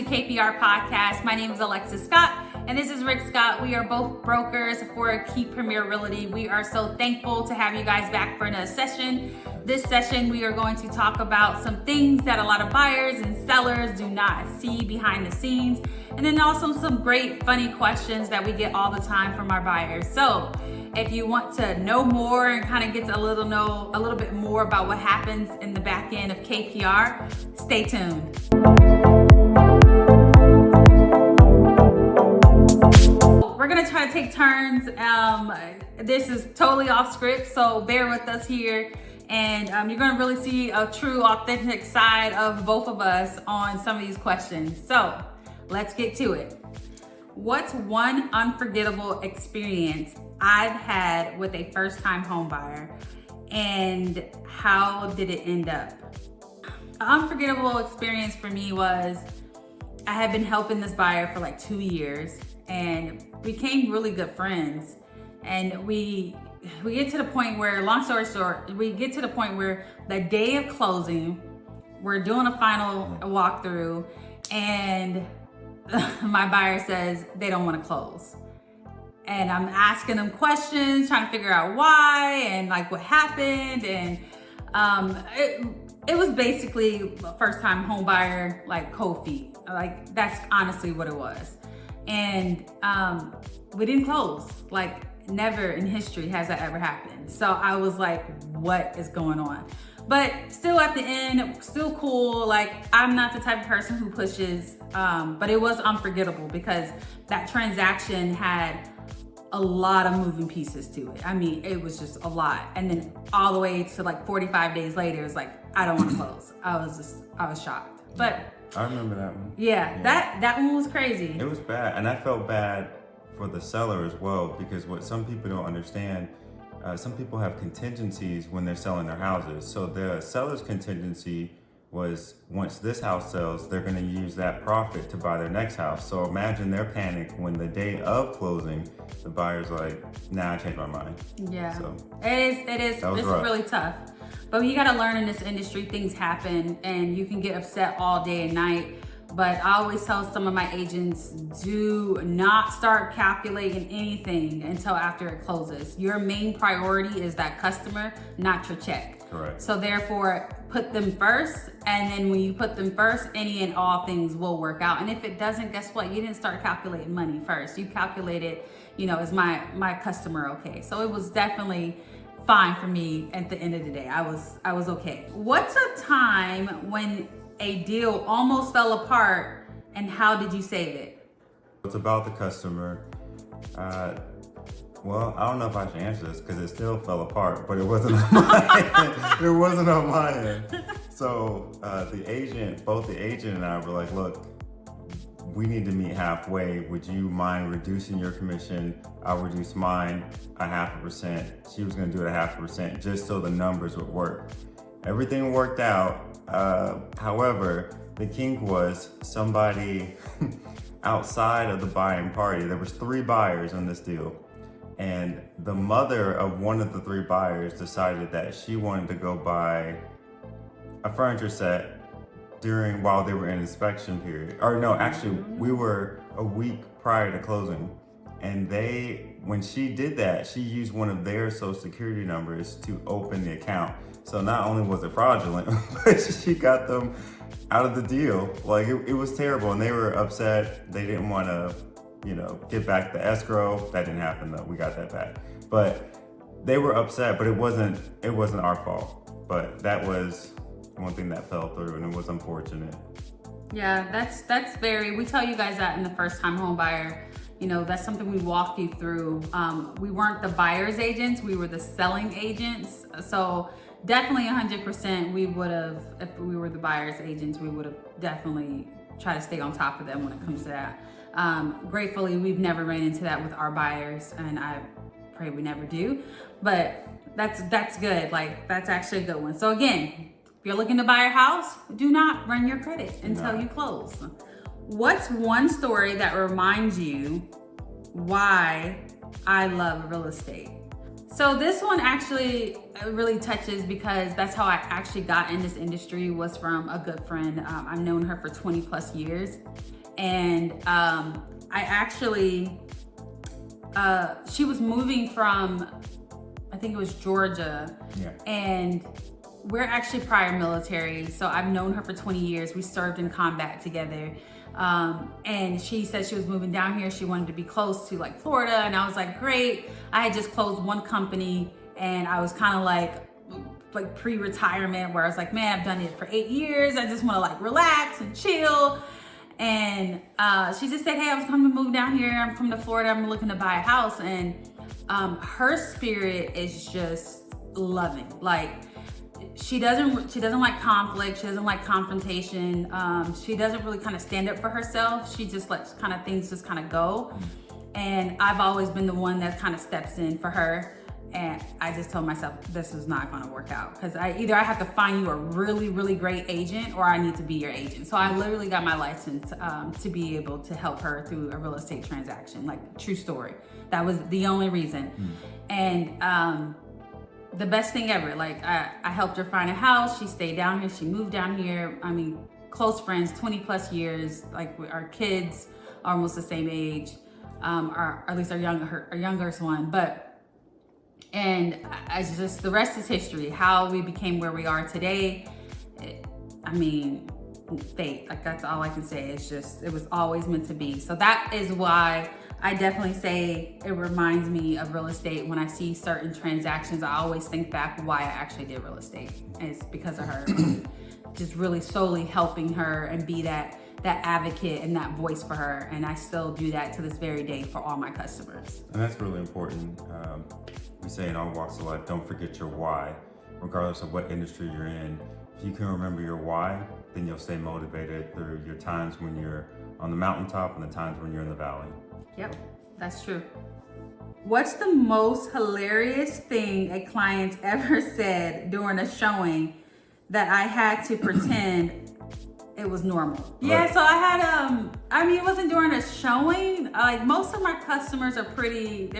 to KPR Podcast. My name is Alexis Scott, and this is Rick Scott. We are both brokers for Key Premier Realty. We are so thankful to have you guys back for another session. This session, we are going to talk about some things that a lot of buyers and sellers do not see behind the scenes, and then also some great funny questions that we get all the time from our buyers. So if you want to know more and kind of get to a little bit more about what happens in the back end of KPR, stay tuned. We're gonna try to take turns. This is totally off script, so bear with us here. And you're gonna really see a true, authentic side of both of us on some of these questions. So let's get to it. What's one unforgettable experience I've had with a first-time home buyer, and how did it end up? An unforgettable experience for me was I had been helping this buyer for like 2 years, and we became really good friends. And we get to the point where, long story short, we get to the point where the day of closing, we're doing a final walkthrough, and my buyer says they don't want to close. And I'm asking them questions, trying to figure out why and like what happened. And it was basically a first-time home buyer, like cold feet. Like, that's honestly what it was. And we didn't close. Like, never in history has that ever happened. So I was like, what is going on? But still at the end, still cool. Like, I'm not the type of person who pushes, but it was unforgettable because that transaction had a lot of moving pieces to it. I mean, it was just a lot. And then all the way to like 45 days later, it was like, I don't want to close. I was shocked. But I remember that one. Yeah. That one was crazy. It was bad. And I felt bad for the seller as well, because what some people don't understand, some people have contingencies when they're selling their houses. So the seller's contingency was, once this house sells, they're going to use that profit to buy their next house. So imagine their panic when the day of closing, the buyer's like, nah, I changed my mind. Yeah, so it is. It's really tough. But you got to learn in this industry, things happen and you can get upset all day and night. But I always tell some of my agents, do not start calculating anything until after it closes. Your main priority is that customer, not your check. Correct. So therefore, put them first. And then when you put them first, any and all things will work out. And if it doesn't, guess what? You didn't start calculating money first. You calculated, is my customer okay? So it was definitely fine for me at the end of the day. I was okay. What's a time when a deal almost fell apart, and how did you save it? It's about the customer. Well, I don't know if I should answer this because it still fell apart, but it wasn't on my end. It wasn't on my end. So both the agent and I were like, look, we need to meet halfway. Would you mind reducing your commission? I'll reduce mine 0.5%. She was gonna do it 0.5% just so the numbers would work. Everything worked out. However, the kink was somebody outside of the buying party. There was 3 buyers on this deal, and the mother of one of the 3 buyers decided that she wanted to go buy a furniture set while they were in inspection period. Or no, actually, we were a week prior to closing, and when she did that, she used one of their social security numbers to open the account. So not only was it fraudulent, but she got them out of the deal. Like, it was terrible, and they were upset. They didn't want to, get back the escrow. That didn't happen though. We got that back. But they were upset, but it wasn't our fault. But that was one thing that fell through, and it was unfortunate. Yeah, that's we tell you guys that in the first time home buyer. That's something we walk you through. We weren't the buyer's agents, we were the selling agents. So definitely 100%, we would have, if we were the buyer's agents, we would have definitely tried to stay on top of them when it comes to that. Gratefully, we've never ran into that with our buyers, and I pray we never do. But that's good. Like, that's actually a good one. So again, if you're looking to buy a house, do not run your credit until you close. What's one story that reminds you why I love real estate? So this one actually really touches because that's how I actually got in this industry, was from a good friend. I've known her for 20 plus years. And I actually, she was moving from, I think it was Georgia. Yeah. And we're actually prior military. So I've known her for 20 years. We served in combat together. And she said she was moving down here. She wanted to be close to like Florida. And I was like, great. I had just closed one company and I was kind of like pre-retirement, where I was like, man, I've done it for 8 years. I just want to like relax and chill. And she just said, hey, I was coming to move down here. I'm from Florida. I'm looking to buy a house. And her spirit is just loving. Like, she doesn't like conflict. She doesn't like confrontation. She doesn't really kind of stand up for herself. She just lets kind of things just kind of go. And I've always been the one that kind of steps in for her. And I just told myself, this is not going to work out, because either I have to find you a really, really great agent, or I need to be your agent. So I literally got my license to be able to help her through a real estate transaction. Like, true story. That was the only reason. And the best thing ever. Like, I helped her find a house. She stayed down here. She moved down here. I mean, close friends, 20 plus years. Like, our kids are almost the same age, or at least our youngest one. And I just, the rest is history. How we became where we are today, I mean, fate. Like, that's all I can say. It's just, it was always meant to be. So that is why I definitely say it reminds me of real estate. When I see certain transactions, I always think back why I actually did real estate. And it's because of her. Just really solely helping her and be that advocate and that voice for her. And I still do that to this very day for all my customers. And that's really important. We say in all walks of life, don't forget your why, regardless of what industry you're in. If you can remember your why, then you'll stay motivated through your times when you're on the mountaintop and the times when you're in the valley. Yep, that's true. What's the most hilarious thing a client ever said during a showing that I had to pretend it was normal? Yeah, so I had, I mean, it wasn't during a showing. Like, most of my customers are pretty,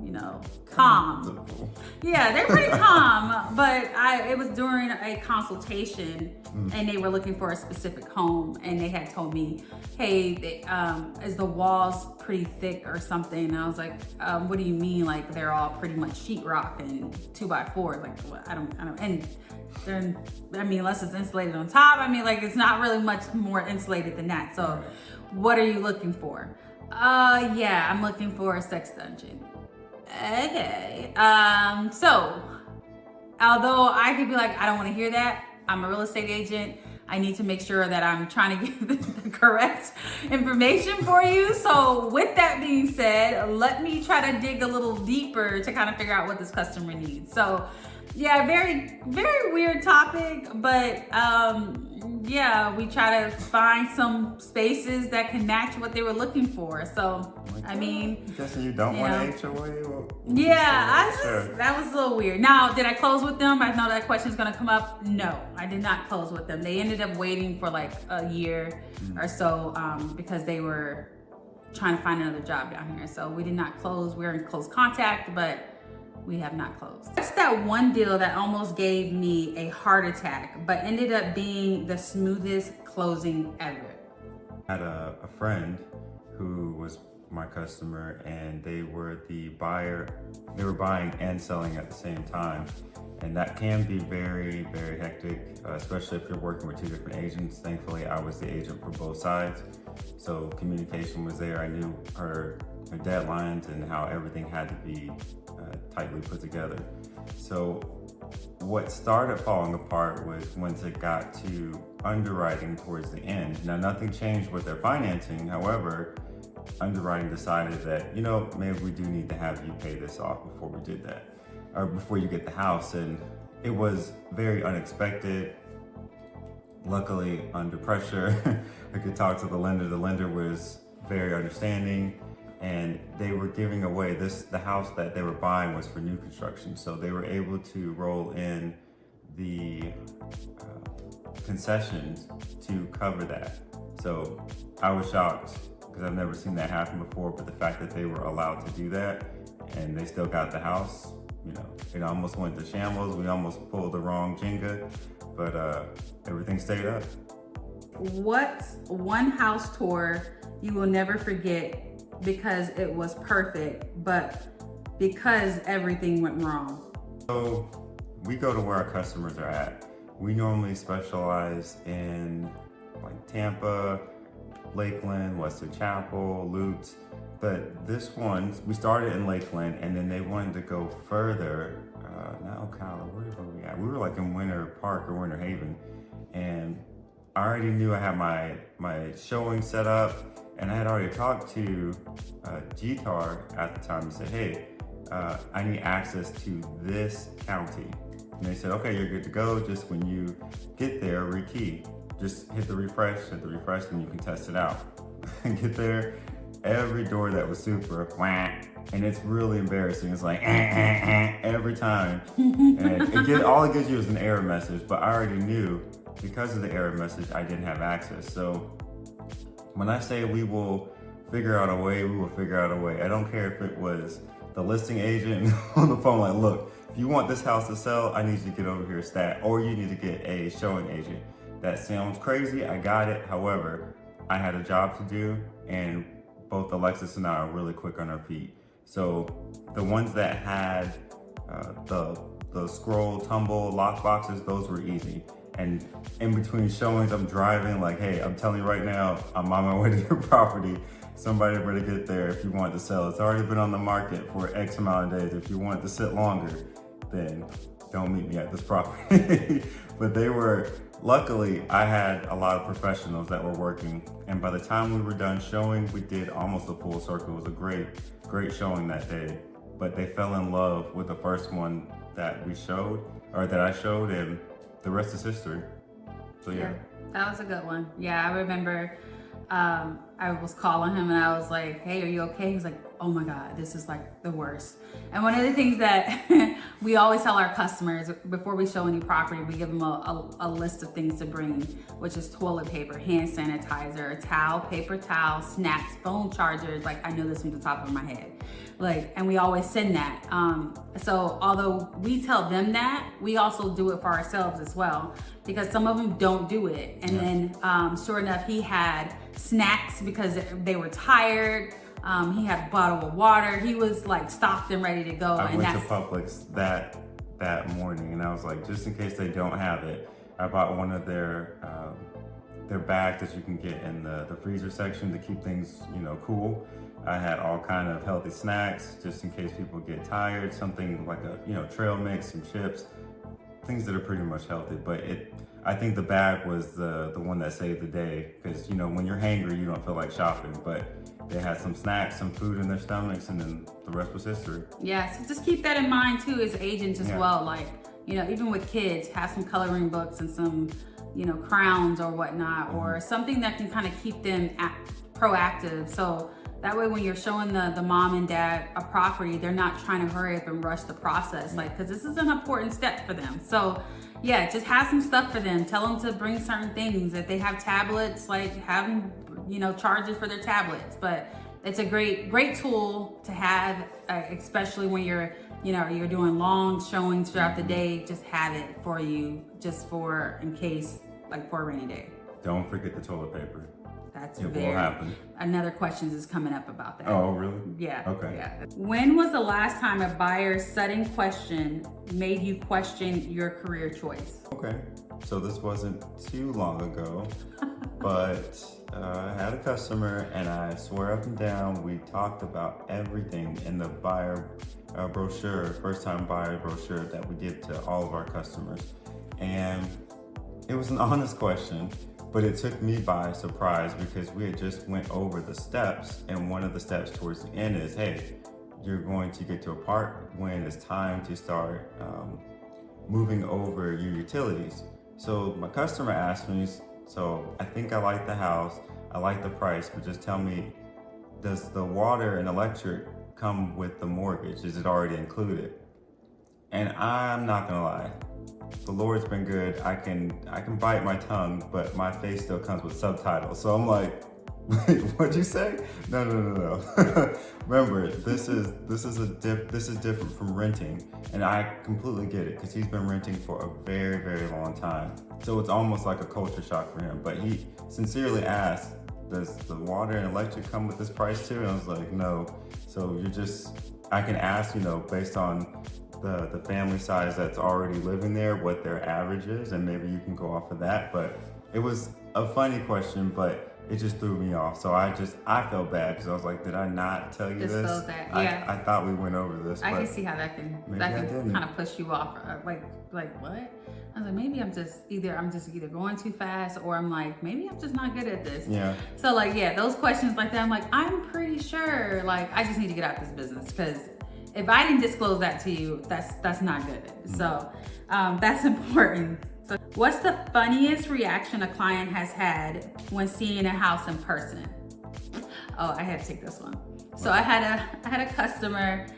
you know, calm. Yeah, they're pretty calm, but it was during a consultation, and they were looking for a specific home, and they had told me, hey, is the walls pretty thick or something? And I was like, what do you mean? Like, they're all pretty much sheetrock and 2x4. Like, what? I don't, and they're, I mean, unless it's insulated on top, I mean, like, it's not really much more insulated than that. So what are you looking for? Yeah, I'm looking for a sex dungeon. Okay. So although I could be like, I don't want to hear that, I'm a real estate agent. I need to make sure that I'm trying to get the correct information for you. So with that being said, let me try to dig a little deeper to kind of figure out what this customer needs. So yeah, very, very weird topic, but yeah, we try to find some spaces that can match what they were looking for. So, I mean, I'm guessing you don't want an HOA? Yeah, that was a little weird. Now, did I close with them? I know that question is going to come up. No, I did not close with them. They ended up waiting for like a year or so because they were trying to find another job down here. So we did not close. We're in close contact, but we have not closed. That's that one deal that almost gave me a heart attack, but ended up being the smoothest closing ever. I had a friend who was my customer, and they were the buyer. They were buying and selling at the same time. And that can be very, very hectic, especially if you're working with two different agents. Thankfully, I was the agent for both sides. So communication was there. I knew her deadlines and how everything had to be tightly put together. So what started falling apart was once it got to underwriting towards the end. Now, nothing changed with their financing. However, underwriting decided that, you know, maybe we do need to have you pay this off before we did that, or before you get the house. And it was very unexpected. Luckily, under pressure, I could talk to the lender. The lender was very understanding, and they were giving away the house that they were buying was for new construction. So they were able to roll in the concessions to cover that. So I was shocked because I've never seen that happen before, but the fact that they were allowed to do that, and they still got the house. You know, it almost went to shambles. We almost pulled the wrong Jenga, but everything stayed up. What's one house tour you will never forget because it was perfect, but because everything went wrong? So we go to where our customers are at. We normally specialize in like Tampa, Lakeland, Western Chapel, Lutz. But this one, we started in Lakeland, and then they wanted to go further. Now, Kyle, where were we at? We were like in Winter Park or Winter Haven, and I already knew I had my showing set up, and I had already talked to GTAR at the time and said, hey, I need access to this county. And they said, okay, you're good to go. Just when you get there, rekey. Just hit the refresh, and you can test it out. Get there, every door that was super, and it's really embarrassing. It's like, every time. And all it gives you is an error message, but I already knew because of the error message, I didn't have access. So when I say we will figure out a way, we will figure out a way. I don't care if it was the listing agent on the phone, like, look, if you want this house to sell, I need you to get over here stat, or you need to get a showing agent. That sounds crazy, I got it. However, I had a job to do, and both Alexis and I are really quick on our feet. So the ones that had the scroll, tumble, lock boxes, those were easy. And in between showings, I'm driving like, hey, I'm telling you right now, I'm on my way to your property. Somebody better get there if you want to sell. It's already been on the market for X amount of days. If you want it to sit longer, then don't meet me at this property. But they were, luckily, I had a lot of professionals that were working. And by the time we were done showing, we did almost a full circle. It was a great showing that day. But they fell in love with the first one that we showed, or that I showed, and the rest is history. So yeah. That was a good one. Yeah, I remember I was calling him and I was like, hey, are you okay? He was like, oh my God, this is like the worst. And one of the things that we always tell our customers before we show any property, we give them a list of things to bring, which is toilet paper, hand sanitizer, towel, paper towel, snacks, phone chargers. Like, I know this from the top of my head. Like, and we always send that. So although we tell them that, we also do it for ourselves as well, because some of them don't do it. And then sure enough, he had snacks because they were tired. He had a bottle of water. He was like stocked and ready to go. I went to Publix that morning, and I was like, just in case they don't have it, I bought one of their bags that you can get in the freezer section to keep things, cool. I had all kind of healthy snacks just in case people get tired. Something like a trail mix, some chips, things that are pretty much healthy. But I think the bag was the one that saved the day, because when you're hangry, you don't feel like shopping. But they had some snacks, some food in their stomachs, and then the rest was history. Yeah, so just keep that in mind too as agents as well. Like, even with kids, have some coloring books and some, crowns or whatnot, or something that can kind of keep them proactive. So that way when you're showing the mom and dad a property, they're not trying to hurry up and rush the process, because this is an important step for them. So yeah, just have some stuff for them. Tell them to bring certain things. If they have tablets, like have them, charges for their tablets. But it's a great tool to have, especially when you're doing long showings throughout the day. Just have it for you, just for in case, like for a rainy day. Don't forget the toilet paper. That's it will happen. Another questions is coming up about that. Oh, really? Yeah. Okay. Yeah. When was the last time a buyer's sudden question made you question your career choice? Okay. So this wasn't too long ago, but I had a customer, and I swear up and down, we talked about everything in the buyer brochure, first-time buyer brochure that we give to all of our customers. And it was an honest question. But it took me by surprise, because we had just went over the steps, and one of the steps towards the end is, hey, you're going to get to a part when it's time to start moving over your utilities. So my customer asked me, so I think I like the house, I like the price, but just tell me, does the water and electric come with the mortgage? Is it already included? And I'm not gonna lie, the Lord's been good. I can bite my tongue, but my face still comes with subtitles. So I'm like, Wait, what'd you say? No. Remember, this is different from renting, and I completely get it because he's been renting for a very, very long time. So it's almost like a culture shock for him. But he sincerely asked, "Does the water and electric come with this price too?" And I was like, "No." So I can ask, based on the family size that's already living there, what their average is, and maybe you can go off of that. But it was a funny question, but it just threw me off. So I felt bad because I was like, did I not tell you this? That. Yeah. I thought we went over this. I can see how that can kind of push you off. Like what? I was like, maybe I'm just either going too fast, or I'm like, maybe I'm just not good at this. Yeah. So like, yeah, those questions like that, I'm like, I'm pretty sure, like, I just need to get out this business, because if I didn't disclose that to you, that's not good. So that's important. So what's the funniest reaction a client has had when seeing a house in person? Oh, I had to take this one. So I had a customer,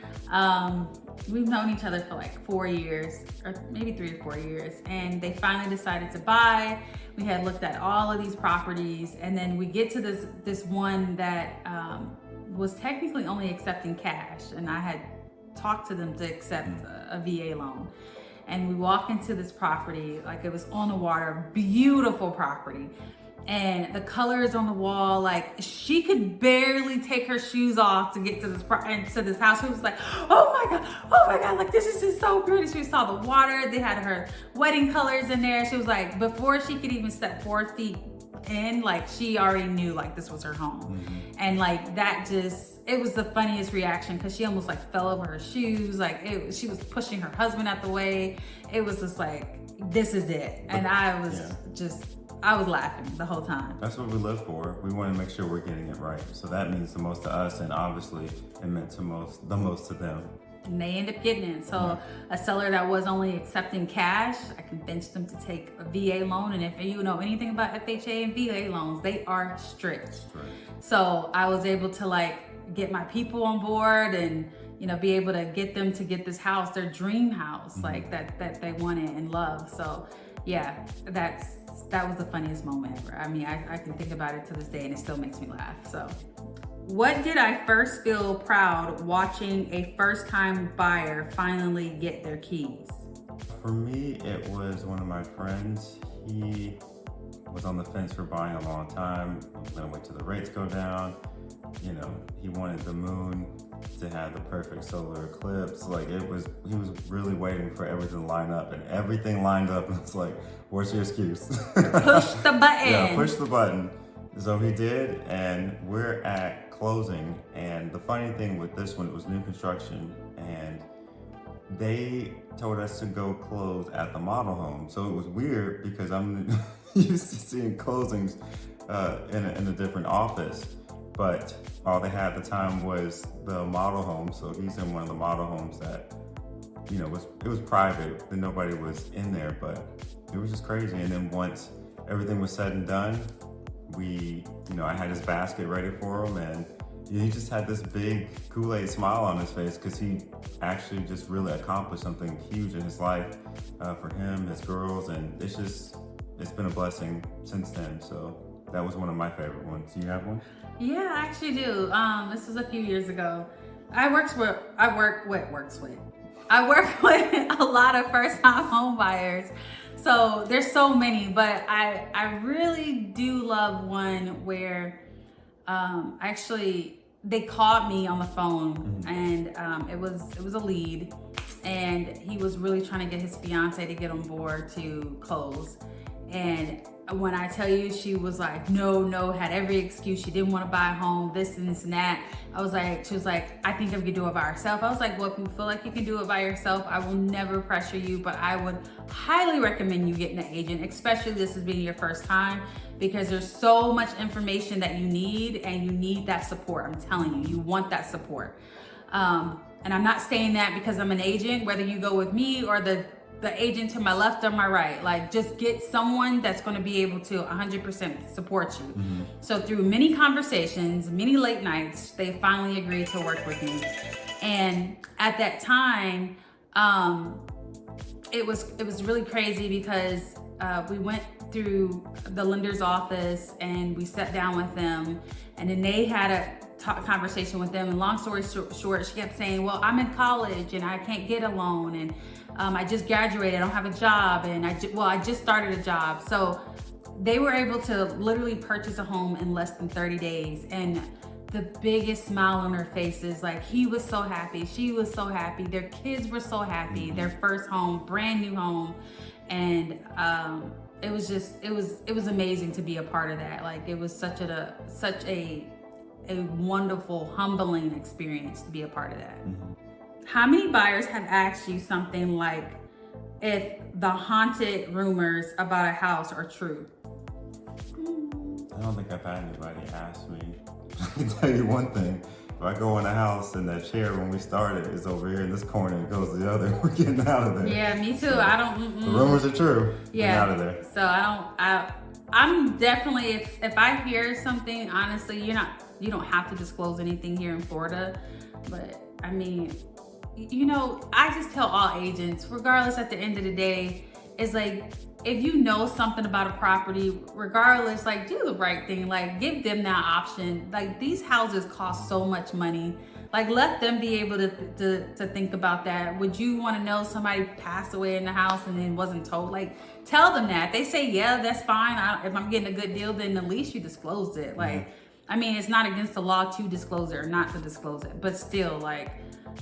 we've known each other for like 4 years, or maybe 3 or 4 years, and they finally decided to buy. We had looked at all of these properties, and then we get to this one that was technically only accepting cash, and I had talked to them to accept a VA loan. And we walk into this property, like it was on the water, beautiful property. And the colors on the wall, like she could barely take her shoes off to get to this house. She was like, oh my God, like this is just so pretty. She saw the water, they had her wedding colors in there. She was like, before she could even step 4 feet in, like she already knew like this was her home. And like it was the funniest reaction, because she almost like fell over her shoes. Like she was pushing her husband out the way. It was just like, this is it. And I was laughing the whole time. That's what we live for. We want to make sure we're getting it right. So that means the most to us, and obviously it meant the most to them. And they end up getting it. So a seller that was only accepting cash, I convinced them to take a VA loan. And if you know anything about FHA and VA loans, they are strict. So I was able to like get my people on board, and be able to get them to get this house, their dream house, like that they wanted and loved. So yeah, that was the funniest moment ever. I mean, I can think about it to this day, and it still makes me laugh. So what did I first feel proud watching a first-time buyer finally get their keys? For me, it was one of my friends. He was on the fence for buying a long time. Then I wait till the rates go down. He wanted the moon to have the perfect solar eclipse. Like he was really waiting for everything to line up, and everything lined up, and it's like, what's your excuse? Push the button. Yeah, push the button. So he did, and we're at closing. And the funny thing with this one, it was new construction, and they told us to go close at the model home. So it was weird because I'm used to seeing closings in a different office, but all they had at the time was the model home. So he's in one of the model homes that, it was private, and nobody was in there, but it was just crazy. And then once everything was said and done, I had his basket ready for him, and he just had this big Kool-Aid smile on his face, because he actually just really accomplished something huge in his life for him, his girls, and it's been a blessing since then. So that was one of my favorite ones. Do you have one? Yeah, I actually do. This was a few years ago. I work with a lot of first-time home buyers. So there's so many, but I really do love one where actually they called me on the phone, and it was a lead, and he was really trying to get his fiance to get on board to close. And when I tell you, she was like, no, had every excuse. She didn't want to buy a home, this and this and that. She was like, I think I could do it by herself. I was like, well, if you feel like you can do it by yourself, I will never pressure you, but I would highly recommend you getting an agent, especially this is being your first time, because there's so much information that you need, and you need that support. I'm telling you, you want that support. And I'm not saying that because I'm an agent, whether you go with me or the agent to my left or my right, like just get someone that's going to be able to 100% support you. So through many conversations, many late nights, they finally agreed to work with me. And at that time, it was really crazy because we went through the lender's office and we sat down with them, and then they had a conversation with them. And long story short, she kept saying, well, I'm in college and I can't get a loan, and I just graduated, I don't have a job, and I just started a job. So they were able to literally purchase a home in less than 30 days. And the biggest smile on their faces, like he was so happy, she was so happy, their kids were so happy, their first home, brand new home. And it was amazing to be a part of that. Like it was such a wonderful, humbling experience to be a part of that. How many buyers have asked you something like, if the haunted rumors about a house are true? I don't think I've had anybody ask me. I can tell you one thing. If I go in a house and that chair when we started is over here in this corner and it goes to the other, we're getting out of there. Yeah, me too. I don't. The rumors are true. Yeah. Get out of there. So I'm definitely, if I hear something, honestly, you don't have to disclose anything here in Florida. But I mean, I just tell all agents, regardless, at the end of the day, it's like, if you know something about a property, regardless, like do the right thing, like give them that option. Like these houses cost so much money. Like let them be able to think about that. Would you want to know somebody passed away in the house and then wasn't told? Like tell them that. They say, yeah, that's fine. If I'm getting a good deal, then at least you disclosed it. Like, I mean, it's not against the law to disclose it or not to disclose it, but still, like,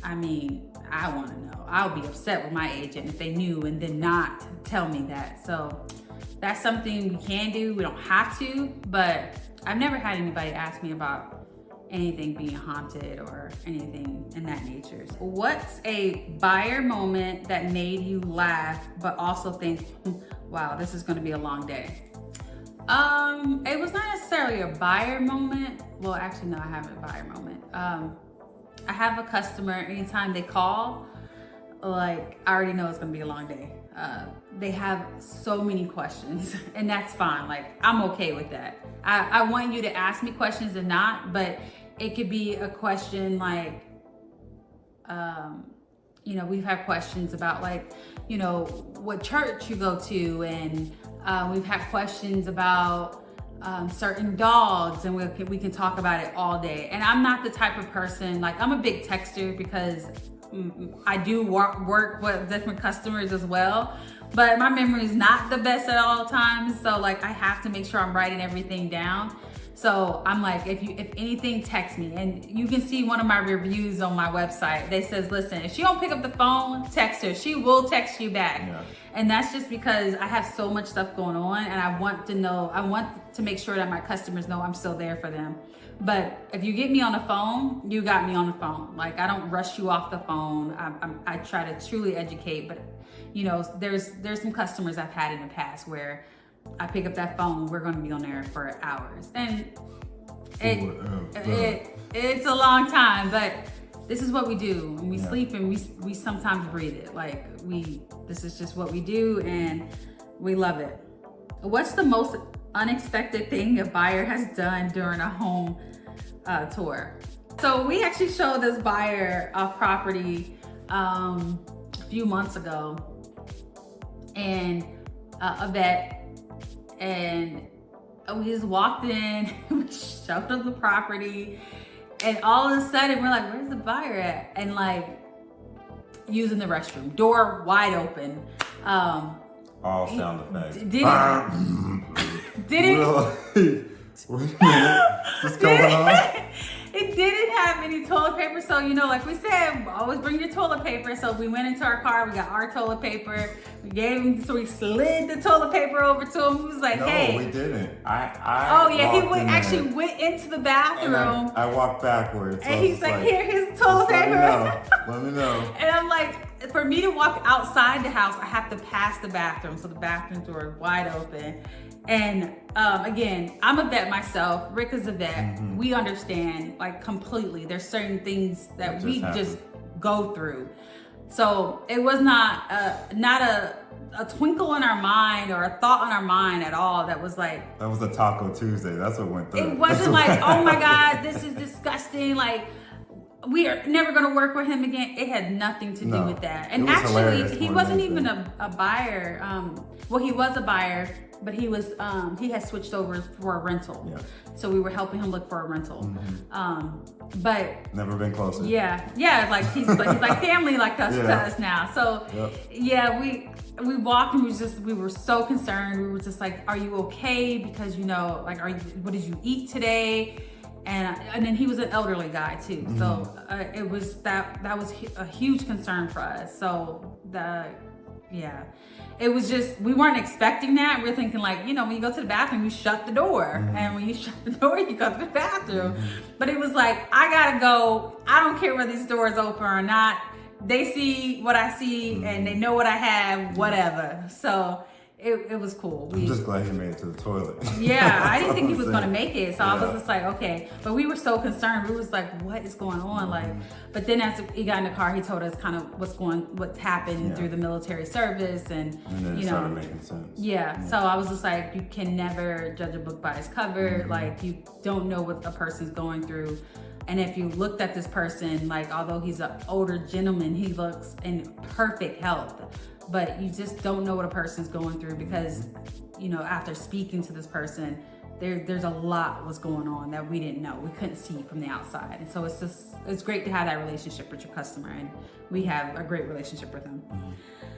I mean, I want to know. I'll be upset with my agent if they knew and did not tell me that. So that's something we can do. We don't have to, but I've never had anybody ask me about anything being haunted or anything in that nature. What's a buyer moment that made you laugh, but also think, wow, this is going to be a long day? It was not necessarily a buyer moment. Well, actually, no, I haven't a buyer moment. I have a customer, anytime they call, like, I already know it's gonna be a long day. They have so many questions, and that's fine. Like, I'm okay with that. I want you to ask me questions or not, but it could be a question like, we've had questions about like, what church you go to, and we've had questions about certain dogs, and we can talk about it all day. And I'm not the type of person, like I'm a big texter because I do work with different customers as well, but my memory is not the best at all times. So like I have to make sure I'm writing everything down. So I'm like, if anything, text me. And you can see one of my reviews on my website. They says, listen, if she don't pick up the phone, text her. She will text you back. Yeah. And that's just because I have so much stuff going on, and I want to make sure that my customers know I'm still there for them. But if you get me on the phone, you got me on the phone. Like I don't rush you off the phone. I try to truly educate, but there's some customers I've had in the past where I pick up that phone, we're going to be on there for hours, and it's a long time, but this is what we do. When we sleep, and we sometimes breathe it. Like this is just what we do, and we love it. What's the most unexpected thing a buyer has done during a home tour? So we actually showed this buyer a property a few months ago, and a vet. And we just walked in, we showed them the property, and all of a sudden we're like, where's the buyer at? And like using the restroom, door wide open. All sound effects. Did it? Wait a minute. What's going on? It didn't have any toilet paper, so like we said, always bring your toilet paper. So we went into our car, we got our toilet paper, we gave him, so we slid the toilet paper over to him. He was like, hey. No, we didn't. He went into the bathroom. I walked backwards. And he's like, here's the toilet paper. Let me know. And I'm like, for me to walk outside the house, I have to pass the bathroom. So the bathroom door is wide open. And again, I'm a vet myself. Rick is a vet. Mm-hmm. We understand like completely. There's certain things that we just go through. So it was not a twinkle in our mind or a thought in our mind at all. That was like, that was a Taco Tuesday. That's what went through. It wasn't like, oh my God, this is disgusting. Like we are never going to work with him again. It had nothing to do with that. And actually, he wasn't even a buyer. Well, he was a buyer, but he had switched over for a rental. Yeah. So we were helping him look for a rental. But never been closer. Yeah, like he's like family like us to us now. So yeah, we walked and we were so concerned. We were just like, are you okay? Because like, what did you eat today? And then he was an elderly guy too. So it was that was a huge concern for us. So it was just, we weren't expecting that. We were thinking like, when you go to the bathroom, you shut the door. And when you shut the door, you go to the bathroom. But it was like, I gotta go. I don't care whether these doors open or not. They see what I see and they know what I have, whatever. So it was cool. I'm just glad he made it to the toilet. Yeah, I didn't think he was gonna make it. So I was just like, okay. But we were so concerned. We was like, what is going on? Like, but then as he got in the car, he told us kind of what's happened through the military service, and then it started making sense. Yeah. So I was just like, you can never judge a book by its cover. Like, you don't know what a person's going through. And if you looked at this person, like, although he's an older gentleman, he looks in perfect health. But you just don't know what a person's going through because, after speaking to this person, there's a lot was going on that we didn't know. We couldn't see from the outside. And so it's great to have that relationship with your customer, and we have a great relationship with them.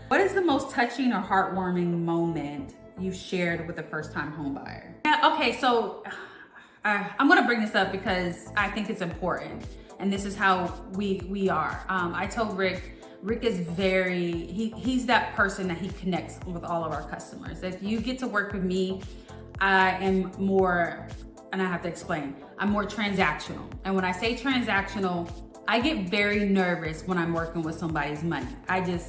What is the most touching or heartwarming moment you've shared with a first-time home buyer? Yeah, okay, so I'm gonna bring this up because I think it's important. And this is how we are. I told Rick is he's that person that he connects with all of our customers. If you get to work with me, I am more, and I have to explain, I'm more transactional. And when I say transactional, I get very nervous when I'm working with somebody's money. I don't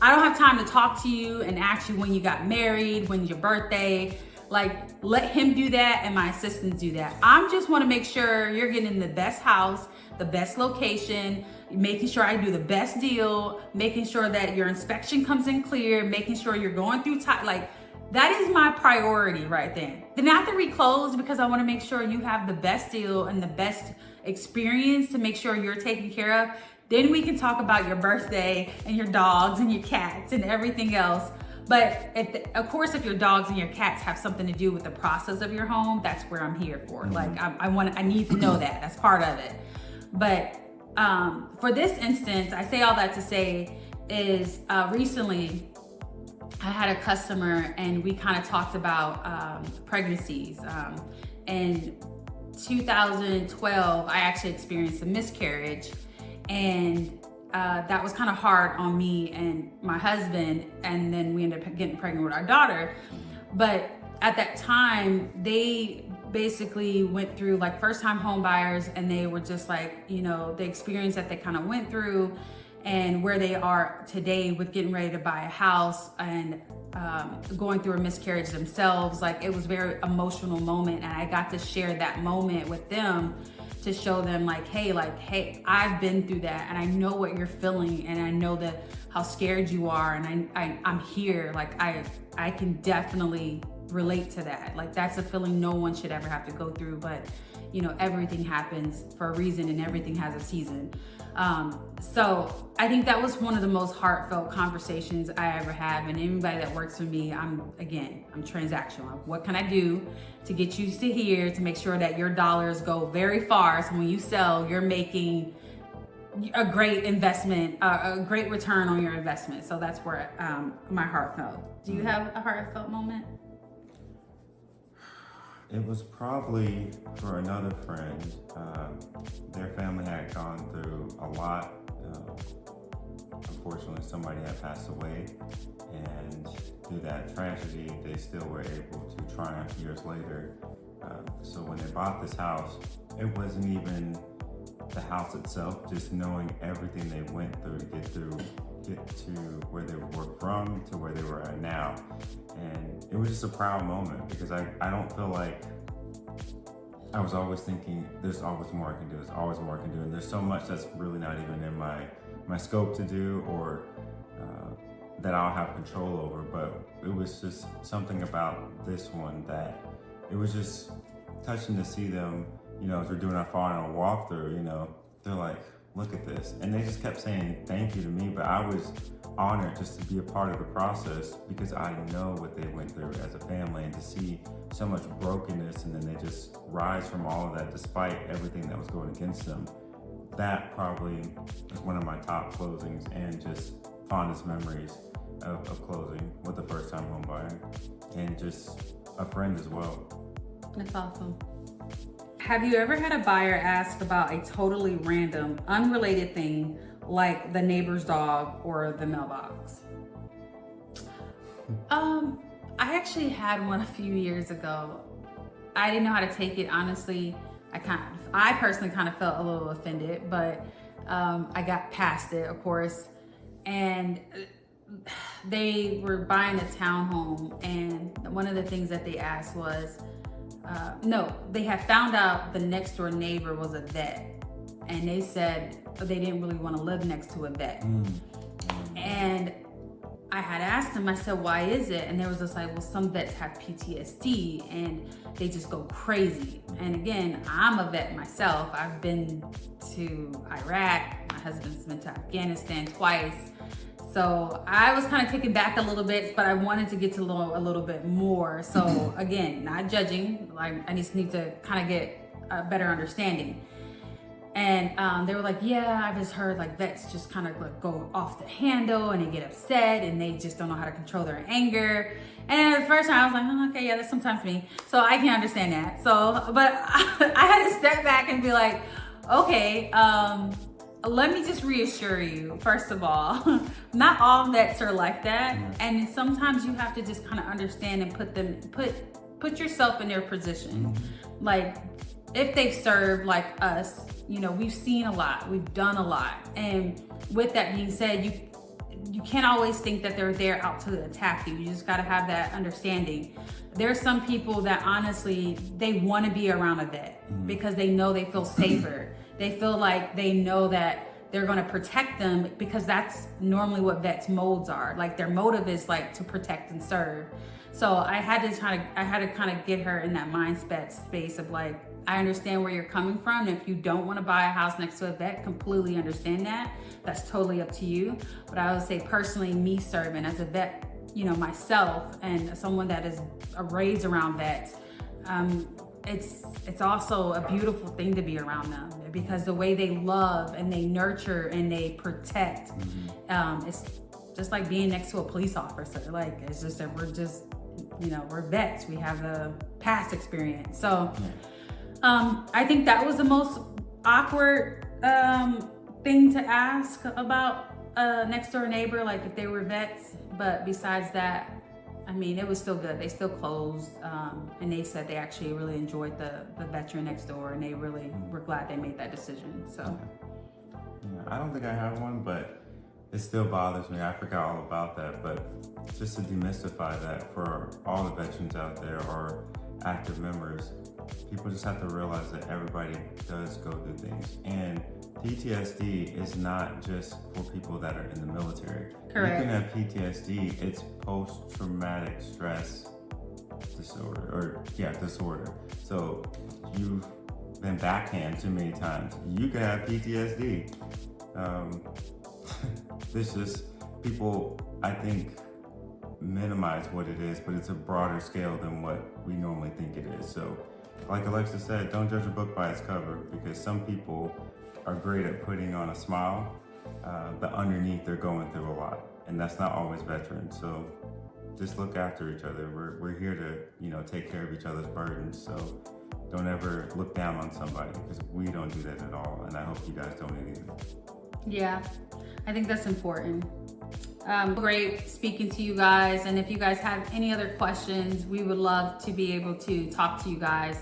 have time to talk to you and ask you when you got married, when's your birthday. Like, let him do that and my assistants do that. I just want to make sure you're getting the best house, the best location, making sure I do the best deal, making sure that your inspection comes in clear, making sure you're going through time. Like, that is my priority right then. Then after we close, because I want to make sure you have the best deal and the best experience to make sure you're taken care of, then we can talk about your birthday and your dogs and your cats and everything else. But of course, if your dogs and your cats have something to do with the process of your home, that's where I'm here for. Like, I need to know that. That's part of it. But for this instance, I say all that to say is recently I had a customer and we kind of talked about pregnancies. In 2012, I actually experienced a miscarriage, and that was kind of hard on me and my husband, and then we ended up getting pregnant with our daughter. But at that time, they basically went through like first-time home buyers, and they were just like, the experience that they kind of went through and where they are today with getting ready to buy a house and going through a miscarriage themselves. Like, it was a very emotional moment, and I got to share that moment with them to show them like, hey, I've been through that, and I know what you're feeling, and I know how scared you are, and I'm here. Like, I can definitely relate to that. Like, that's a feeling no one should ever have to go through, but everything happens for a reason, and everything has a season. So I think that was one of the most heartfelt conversations I ever have. And anybody that works with me, I'm transactional. What can I do to get you to here to make sure that your dollars go very far, so when you sell, you're making a great investment, a great return on your investment. So that's where my heart felt. Do you have a heartfelt moment? It was probably for another friend. Their family had gone through a lot. Unfortunately, somebody had passed away, and through that tragedy, they still were able to triumph years later. So when they bought this house, it wasn't even the house itself, just knowing everything they went through to get to where they were from to where they were at now. And it was just a proud moment, because I don't feel like, I was always thinking there's always more I can do, there's always more I can do, and there's so much that's really not even in my scope to do, or that I'll have control over. But it was just something about this one that it was just touching to see them, as we're doing our final walkthrough, they're like, look at this. And they just kept saying thank you to me, but I was honored just to be a part of the process because I know what they went through as a family, and to see so much brokenness and then they just rise from all of that despite everything that was going against them. That probably is one of my top closings and just fondest memories of closing with the first time home buyer, and just a friend as well. That's awesome. Have you ever had a buyer ask about a totally random, unrelated thing like the neighbor's dog or the mailbox? I actually had one a few years ago. I didn't know how to take it, honestly. I personally kind of felt a little offended, but I got past it, of course. And they were buying a townhome, and one of the things that they asked was, they had found out the next door neighbor was a vet, and they said they didn't really want to live next to a vet. And I had asked them, I said, why is it? And they was just like, well, some vets have PTSD and they just go crazy. And again, I'm a vet myself. I've been to Iraq. My husband's been to Afghanistan twice. So I was kind of taken back a little bit, but I wanted to get to know a little bit more. So again, not judging, like I just need to kind of get a better understanding. And they were like, yeah, I've just heard like vets just kind of like go off the handle and they get upset and they just don't know how to control their anger. And at the first time I was like, oh, okay, yeah, that's sometimes me. So I can understand that. So, but I had to step back and be like, okay, let me just reassure you, first of all, not all vets are like that. And sometimes you have to just kind of understand and put yourself in their position. Like if they've served like us, you know, we've seen a lot, we've done a lot. And with that being said, you can't always think that they're there out to attack you. You just got to have that understanding. There's some people that honestly, they want to be around a vet because they know they feel safer. They feel like they know that they're going to protect them because that's normally what vets' modes are. Like their motive is like to protect and serve. So I had to kind of get her in that mindset space of like, I understand where you're coming from. And if you don't want to buy a house next to a vet, completely understand that. That's totally up to you. But I would say personally, me serving as a vet, you know, myself and someone that is raised around vets, it's also a beautiful thing to be around them because the way they love and they nurture and they protect, it's just like being next to a police officer. Like it's just that we're just, you know, we're vets. We have a past experience. So I think that was the most awkward thing to ask about a next door neighbor, like if they were vets. But besides that, I mean, it was still good. They still closed, and they said they actually really enjoyed the veteran next door, and they really were glad they made that decision. So, yeah, I don't think I have one, but it still bothers me. I forgot all about that, but just to demystify that for all the veterans out there or active members, people just have to realize that everybody does go through things, and PTSD is not just for people that are in the military. Correct. You can have PTSD, it's post-traumatic stress disorder, disorder. So you've been backhanded too many times. You can have PTSD. This just, people, I think, minimize what it is, but it's a broader scale than what we normally think it is. So like Alexa said, don't judge a book by its cover, because some people are great at putting on a smile, but underneath they're going through a lot, and that's not always veterans. So just look after each other. We're here to, you know, take care of each other's burdens. So don't ever look down on somebody, because we don't do that at all, and I hope you guys don't either. Yeah, I think that's important. Great speaking to you guys, and if you guys have any other questions, we would love to be able to talk to you guys.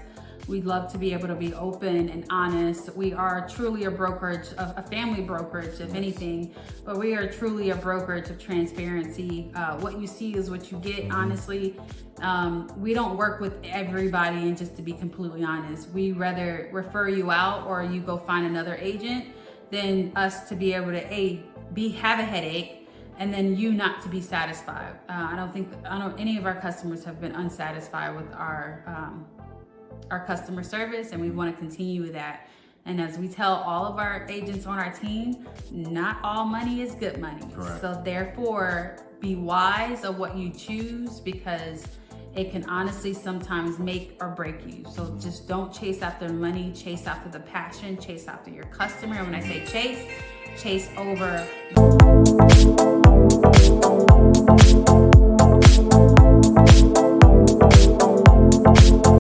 We'd love to be able to be open and honest. We are truly a brokerage, a family brokerage, if anything, but we are truly a brokerage of transparency. What you see is what you get, honestly. We don't work with everybody, and just to be completely honest, we rather refer you out or you go find another agent than us to be able to have a headache and then you not to be satisfied. I don't any of our customers have been unsatisfied with our customer service, and we want to continue with that. And as we tell all of our agents on our team, not all money is good money. Correct. So therefore, be wise of what you choose, because it can honestly sometimes make or break you. So just don't chase after money, chase after the passion, chase after your customer. And when I say chase over.